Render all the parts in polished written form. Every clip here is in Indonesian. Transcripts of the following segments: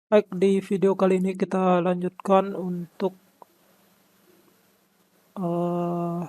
Baik, di video kali ini kita lanjutkan untuk eh,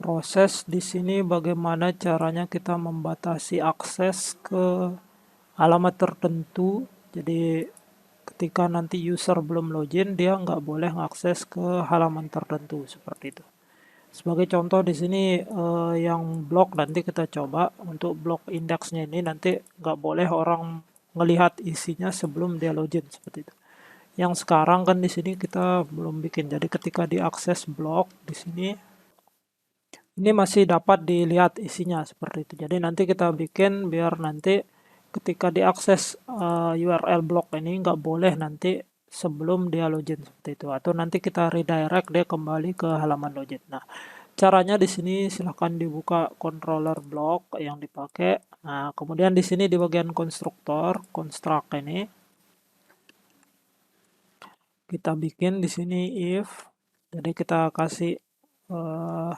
proses di sini bagaimana caranya kita membatasi akses ke alamat tertentu. Jadi ketika nanti user belum login, dia nggak boleh mengakses ke halaman tertentu seperti itu. Sebagai contoh di sini yang blog nanti kita coba untuk blog indeksnya ini nanti nggak boleh orang ngelihat isinya sebelum dia login seperti itu. Yang sekarang kan di sini kita belum bikin. Jadi ketika diakses blog di sini ini masih dapat dilihat isinya seperti itu. Jadi nanti kita bikin biar nanti ketika diakses URL blog ini nggak boleh nanti sebelum dia login seperti itu. Atau nanti kita redirect dia kembali ke halaman login. Nah, caranya di sini silahkan dibuka controller blog yang dipakai. Nah, kemudian di sini di bagian konstruktor, construct ini kita bikin di sini if, jadi kita kasih uh,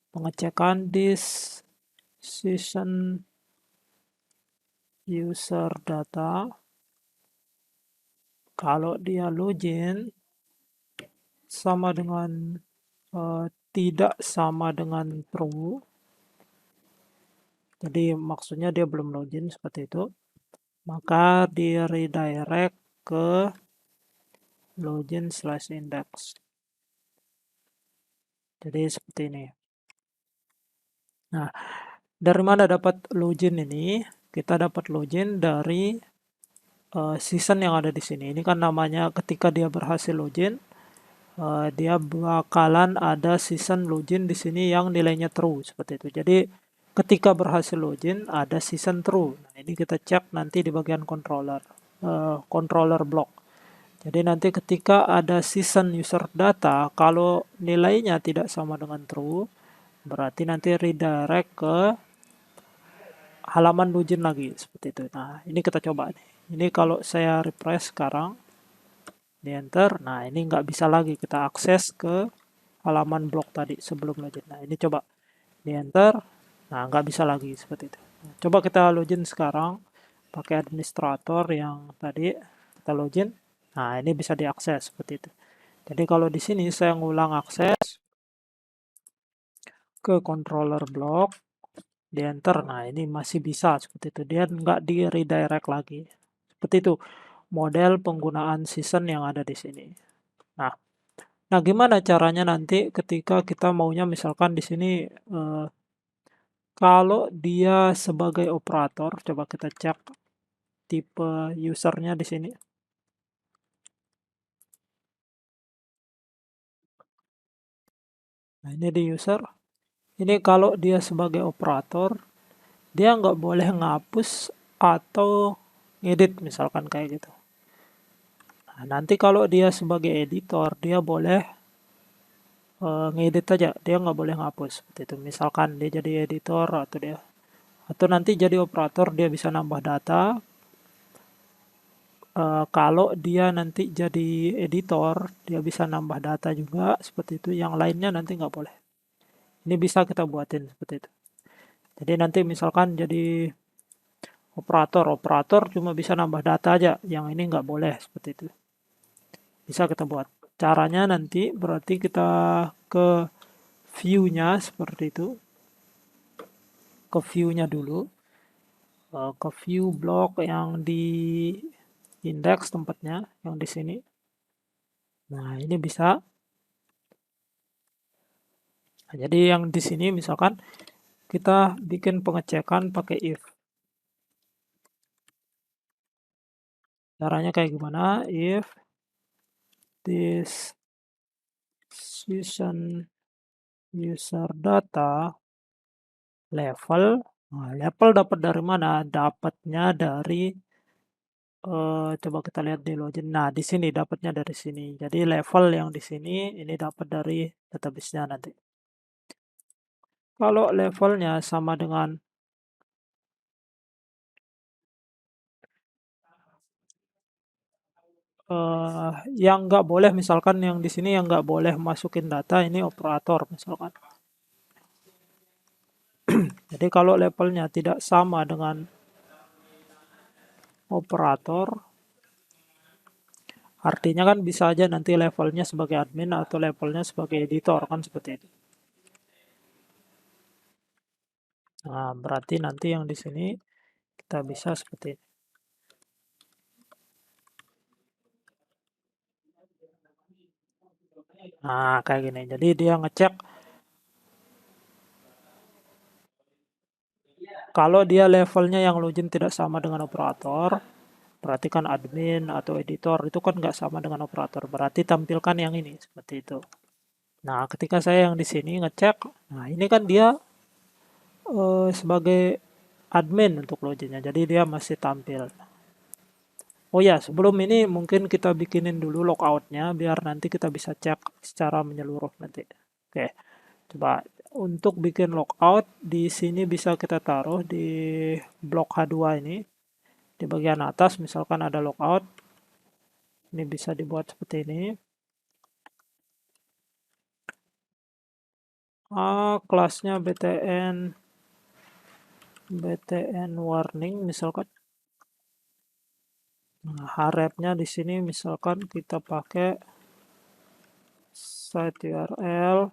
pengecekan this session user data. Kalau dia login sama dengan tidak sama dengan true, jadi maksudnya dia belum login seperti itu, maka di redirect ke login/index. Jadi seperti ini. Nah, dari mana dapat login ini? Kita dapat login dari season yang ada di sini. Ini kan namanya ketika dia berhasil login, dia bakalan ada season login di sini yang nilainya true seperti itu. Jadi ketika berhasil login ada season true. Nah, ini kita cek nanti di bagian controller, controller block. Jadi nanti ketika ada season user data, kalau nilainya tidak sama dengan true, berarti nanti redirect ke halaman login lagi seperti itu. Nah, ini kita coba nih. Ini kalau saya refresh sekarang, di enter, nah ini nggak bisa lagi kita akses ke halaman blog tadi sebelum login. Nah, ini coba di enter, nah nggak bisa lagi seperti itu. Nah, coba kita login sekarang pakai administrator yang tadi kita login. Nah, ini bisa diakses seperti itu. Jadi kalau di sini saya ngulang akses ke controller blog, di enter, nah ini masih bisa seperti itu. Dia nggak di redirect lagi. Seperti itu model penggunaan season yang ada di sini. Nah, nah gimana caranya nanti ketika kita maunya misalkan di sini kalau dia sebagai operator, coba kita cek tipe usernya di sini. Nah, ini di user. Ini kalau dia sebagai operator, dia nggak boleh ngapus atau ngedit misalkan kayak gitu. Nah, nanti kalau dia sebagai editor, dia boleh ngedit aja, dia nggak boleh ngapus. Seperti itu. Misalkan dia jadi editor atau nanti jadi operator dia bisa nambah data. Kalau dia nanti jadi editor, dia bisa nambah data juga seperti itu. Yang lainnya nanti nggak boleh. Ini bisa kita buatin seperti itu. Jadi nanti misalkan jadi operator cuma bisa nambah data aja. Yang ini nggak boleh seperti itu. Bisa kita buat. Caranya nanti berarti kita ke view-nya seperti itu. Ke view-nya dulu. Ke view blok yang di index tempatnya, yang di sini. Nah, ini bisa. Nah, jadi yang di sini misalkan kita bikin pengecekan pakai if. Caranya kayak gimana? If this session user data level, nah, level dapat dari mana? Dapatnya dari coba kita lihat di login. Nah, di sini dapatnya dari sini. Jadi level yang di sini ini dapat dari database-nya nanti. Kalau levelnya sama dengan yang nggak boleh, misalkan yang di sini yang nggak boleh masukin data ini operator misalkan. Jadi kalau levelnya tidak sama dengan operator, Artinya kan bisa aja nanti levelnya sebagai admin atau levelnya sebagai editor kan seperti itu. Nah, berarti nanti yang di sini kita bisa seperti ini. Nah, kayak gini. Jadi dia ngecek kalau dia levelnya yang login tidak sama dengan operator, berarti kan admin atau editor itu kan nggak sama dengan operator. Berarti tampilkan yang ini, seperti itu. Nah, ketika saya yang di sini ngecek, nah ini kan dia sebagai admin untuk loginnya. Jadi dia masih tampil. Oh ya, sebelum ini mungkin kita bikinin dulu logoutnya biar nanti kita bisa cek secara menyeluruh nanti. Oke, coba untuk bikin logout di sini bisa kita taruh di blok H2 ini. Di bagian atas misalkan ada logout. Ini bisa dibuat seperti ini. Kelasnya BTN warning misalkan. Nah, harapnya di sini misalkan kita pakai site URL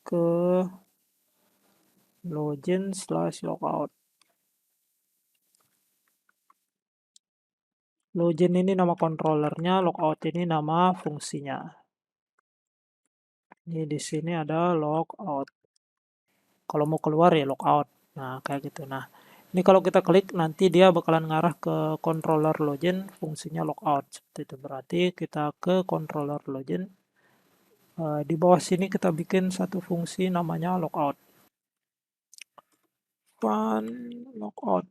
ke login/logout. Login ini nama controllernya, logout ini nama fungsinya. Ini di sini ada logout. Kalau mau keluar ya logout. Nah, kayak gitu. Nah, ini kalau kita klik nanti dia bakalan ngarah ke controller login, fungsinya logout. Seperti itu. Berarti kita ke controller login. Di bawah sini kita bikin satu fungsi namanya logout. Fun logout.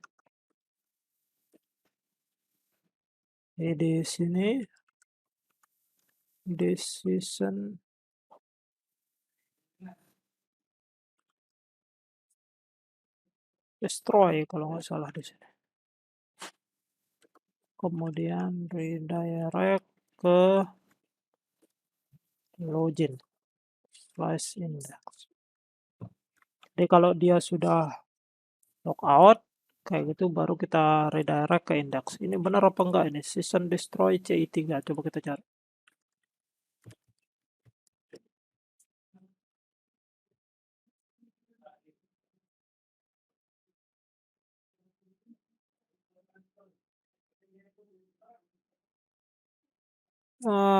Jadi di sini decision destroy kalau nggak salah di sini. Kemudian redirect ke login /index. Jadi kalau dia sudah logout kayak gitu baru kita redirect ke index. Ini benar apa enggak ini? Season destroy CI3. Coba kita cari.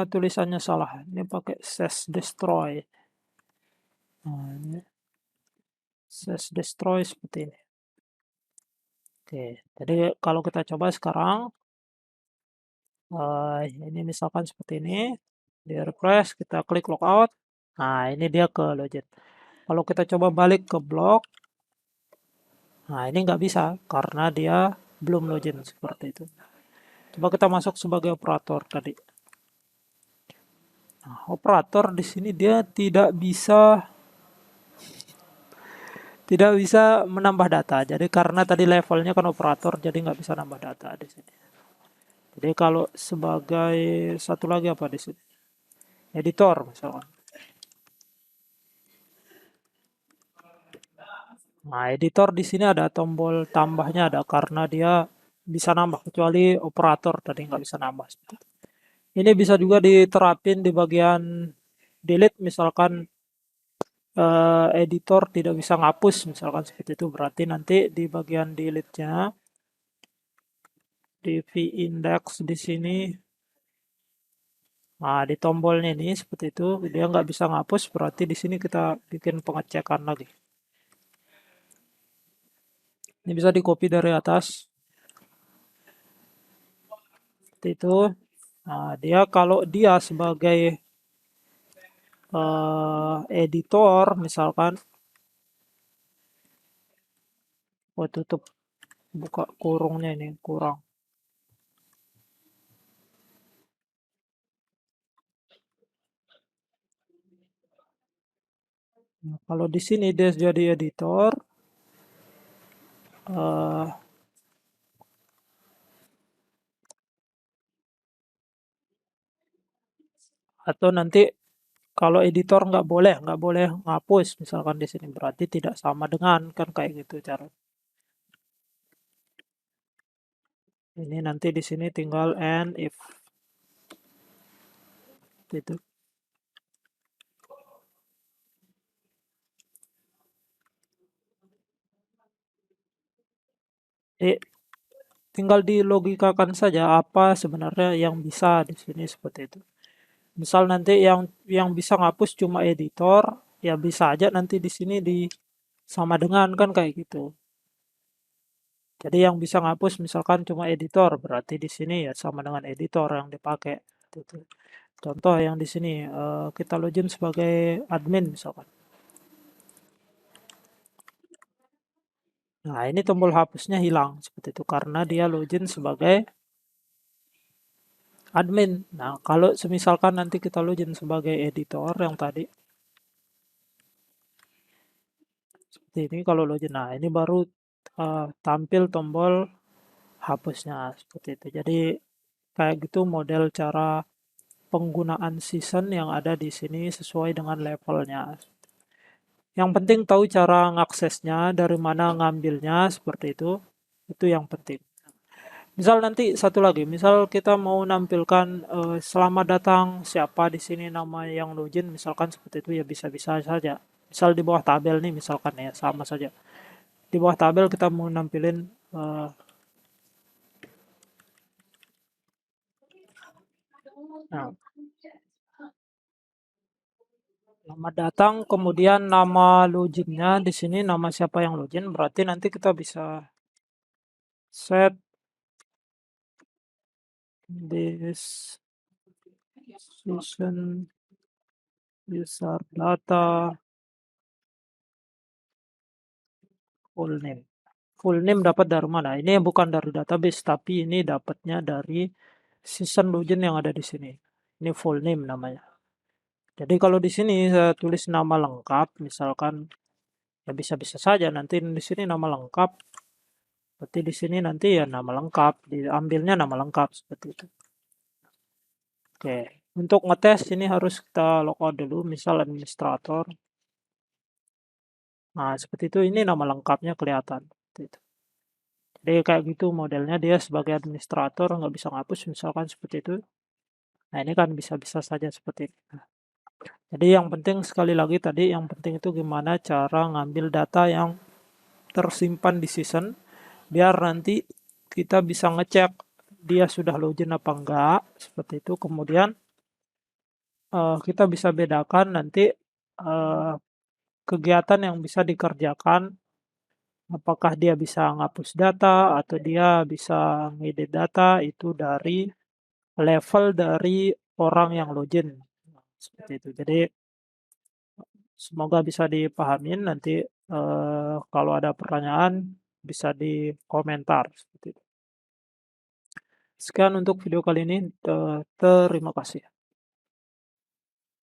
Tulisannya salah. Ini pakai ses destroy. Nah, ini ses destroy seperti ini. Oke, jadi kalau kita coba sekarang, ini misalkan seperti ini, di refresh, kita klik logout, nah ini dia ke login. Kalau kita coba balik ke blok, nah ini nggak bisa karena dia belum login seperti itu. Coba kita masuk sebagai operator tadi. Nah, operator di sini dia tidak bisa menambah data. Jadi karena tadi levelnya kan operator, jadi nggak bisa nambah data di sini. Jadi kalau sebagai satu lagi apa di sini? Editor misalkan. Nah, editor di sini ada tombol tambahnya ada karena dia bisa nambah kecuali operator tadi nggak bisa nambah. Ini bisa juga diterapin di bagian delete misalkan editor tidak bisa ngapus misalkan seperti itu berarti nanti di bagian delete-nya di v-index di sini nah di tombolnya ini seperti itu dia nggak bisa ngapus berarti di sini kita bikin pengecekan lagi. Ini bisa di copy dari atas seperti itu. Nah, dia kalau dia sebagai editor misalkan tutup buka kurungnya ini kurang. Nah, kalau di sini dia jadi editor atau nanti kalau editor nggak boleh ngapus misalkan di sini berarti tidak sama dengan kan kayak gitu cara. Ini nanti di sini tinggal and if seperti itu. Jadi tinggal dilogikakan saja apa sebenarnya yang bisa di sini seperti itu. Misal nanti yang bisa ngapus cuma editor, ya bisa aja nanti di sini di sama dengan kan kayak gitu. Jadi yang bisa ngapus misalkan cuma editor, berarti di sini ya sama dengan editor yang dipakai. Gitu. Contoh yang di sini kita login sebagai admin misalkan. Nah, ini tombol hapusnya hilang seperti itu karena dia login sebagai admin. Nah, kalau semisalkan nanti kita login sebagai editor yang tadi seperti ini kalau login. Nah, ini baru tampil tombol hapusnya seperti itu. Jadi kayak gitu model cara penggunaan season yang ada di sini sesuai dengan levelnya. Yang penting tahu cara ngaksesnya, dari mana ngambilnya seperti itu. Itu yang penting. Misal nanti satu lagi, misal kita mau nampilkan selamat datang siapa di sini nama yang login, misalkan seperti itu ya bisa-bisa saja. Misal di bawah tabel nih misalkan ya sama saja. Di bawah tabel kita mau nampilin nah, selamat datang kemudian nama loginnya di sini nama siapa yang login berarti nanti kita bisa set this session user data full name. Full name dapat dari mana? Ini bukan dari database, tapi ini dapatnya dari season login yang ada di sini. Ini full name namanya. Jadi kalau di sini saya tulis nama lengkap, misalkan ya bisa-bisa saja nanti di sini nama lengkap. Berarti di sini nanti ya nama lengkap, diambilnya nama lengkap seperti itu. Oke, untuk ngetes ini harus kita logout dulu, misal administrator. Nah, seperti itu ini nama lengkapnya kelihatan. Seperti itu. Jadi kayak gitu modelnya dia sebagai administrator nggak bisa ngapus misalkan seperti itu. Nah ini kan bisa-bisa saja seperti itu. Nah, jadi yang penting sekali lagi tadi yang penting itu gimana cara ngambil data yang tersimpan di season biar nanti kita bisa ngecek dia sudah login apa enggak seperti itu. Kemudian kita bisa bedakan nanti uh, kegiatan yang bisa dikerjakan apakah dia bisa ngapus data atau dia bisa ngedit data itu dari level dari orang yang login. Seperti itu. Jadi semoga bisa dipahamin nanti kalau ada pertanyaan bisa di komentar seperti itu. Sekian untuk video kali ini. Terima kasih.